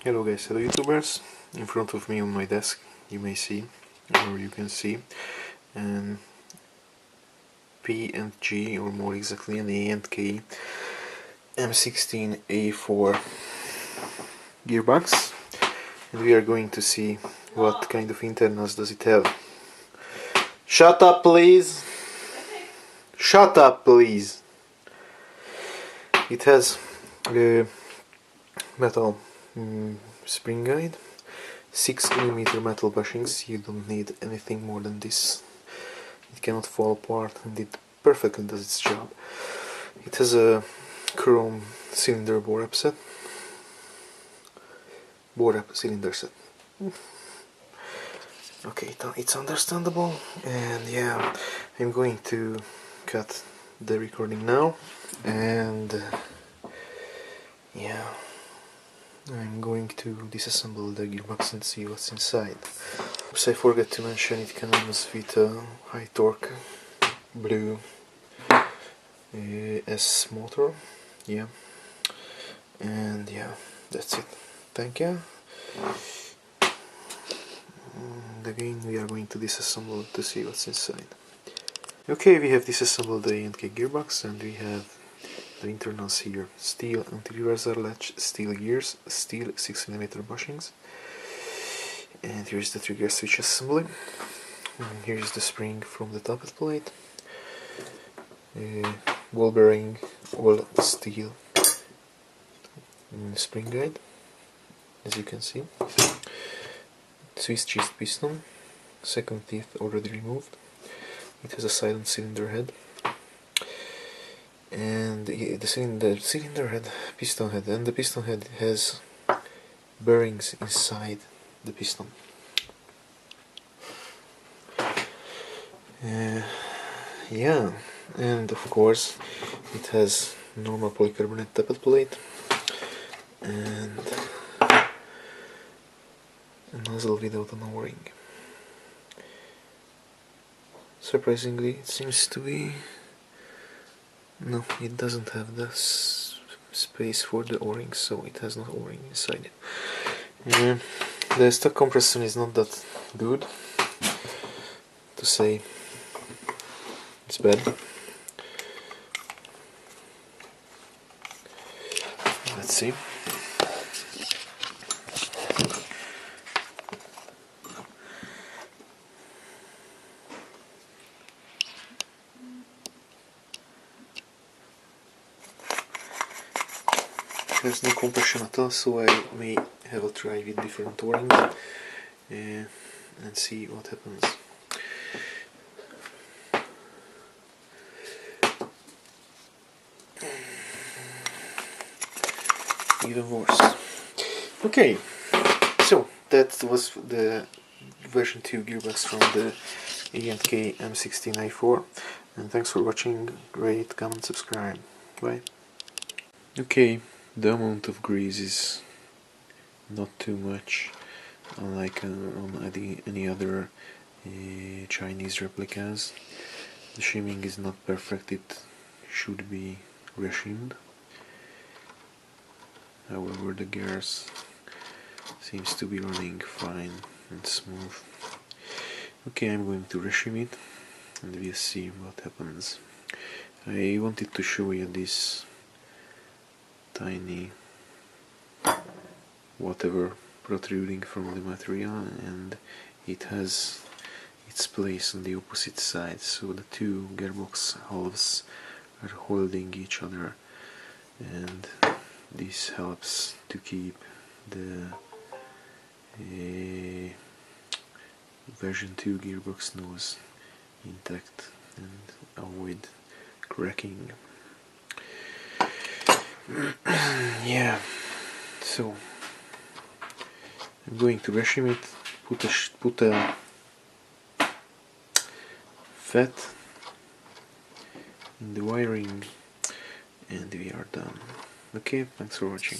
Hello guys, hello YouTubers. In front of me on my desk you may see, or you can see, an P&G, or more exactly an A&K M16 A4 gearbox, and we are going to see what kind of internals does it have. Shut up please! Shut up please! It has a metal spring guide, 6mm metal bushings. You don't need anything more than this. It cannot fall apart and it perfectly does its job. It has a chrome cylinder bore set. Cylinder set. Okay, it's understandable, and yeah, I'm going to cut the recording now, and yeah, I'm going to disassemble the gearbox and see what's inside. Oops, I forgot to mention it comes with a high torque blue S motor, yeah, and yeah, that's it. Thank you. And again, we are going to disassemble to see what's inside. Okay, we have disassembled the A&K gearbox, and we have the internals here: steel anti-reversal latch, steel gears, steel 6mm bushings, and here's the trigger switch assembly. And here's the spring from the top plate, ball bearing, all steel spring guide, as you can see. Swiss cheese piston, second teeth already removed. It has a silent cylinder head, and the cylinder head, piston head, and the piston head has bearings inside the piston. Yeah, and of course it has normal polycarbonate tappet plate and a nozzle without an O-ring. Surprisingly, it seems to be... no, it doesn't have the space for the O-ring, so it has no O-ring inside it. The stock compression is not that good, to say it's bad. Let's see. There's no compression at all, so I may have a try with different O-rings and see what happens. Even worse. Okay, so that was the version 2 gearbox from the A&K M16 A4, and thanks for watching. Rate, comment, subscribe. Bye. Okay, the amount of grease is not too much, unlike on any other Chinese replicas. The shimming is not perfect, it should be reshimmed. However, the gears seems to be running fine and smooth. Okay, I'm going to reshim it and we'll see what happens. I wanted to show you this tiny whatever protruding from the material, and it has its place on the opposite side, so the two gearbox halves are holding each other, and this helps to keep the version 2 gearbox nose intact and avoid cracking. Yeah, so I'm going to reshim it, put a fat in the wiring, and we are done. Okay, thanks for watching.